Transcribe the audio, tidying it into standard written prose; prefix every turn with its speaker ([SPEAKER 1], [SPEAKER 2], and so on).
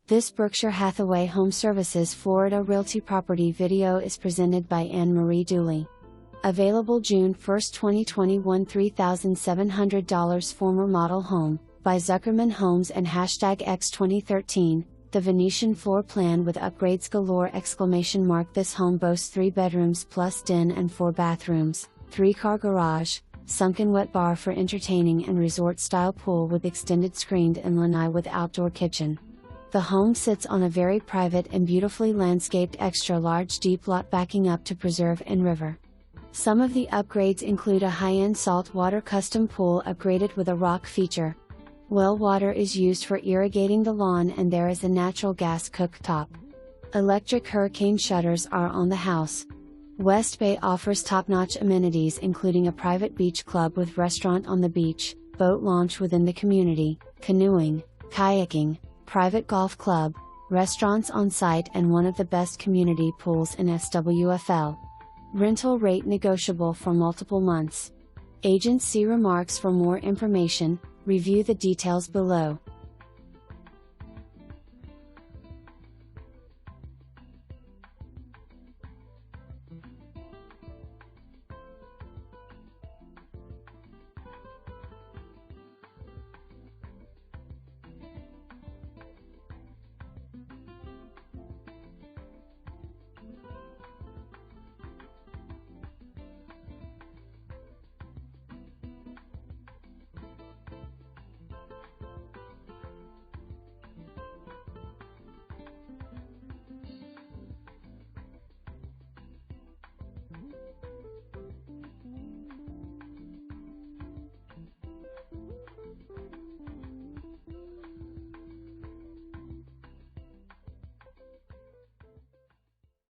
[SPEAKER 1] This Berkshire Hathaway HomeServices Florida Realty property video is presented by Anne Marie Dooley. Available June 1, 2021. $3,700 former model home, by Zuckerman Homes and #X2013, the Venetian floor plan with upgrades galore! This home boasts 3 bedrooms plus den and 4 bathrooms, 3-car garage, sunken wet bar for entertaining and resort-style pool with extended screened and lanai with outdoor kitchen. The home sits on a very private and beautifully landscaped extra-large deep lot backing up to preserve and river. Some of the upgrades include a high-end saltwater custom pool upgraded with a rock feature. Well water is used for irrigating the lawn and there is a natural gas cooktop. Electric hurricane shutters are on the house. West Bay offers top-notch amenities including a private beach club with restaurant on the beach, boat launch within the community, canoeing, kayaking, private golf club, restaurants on site and one of the best community pools in SWFL. Rental rate negotiable for multiple months. Agent C remarks. For more information, review the details below.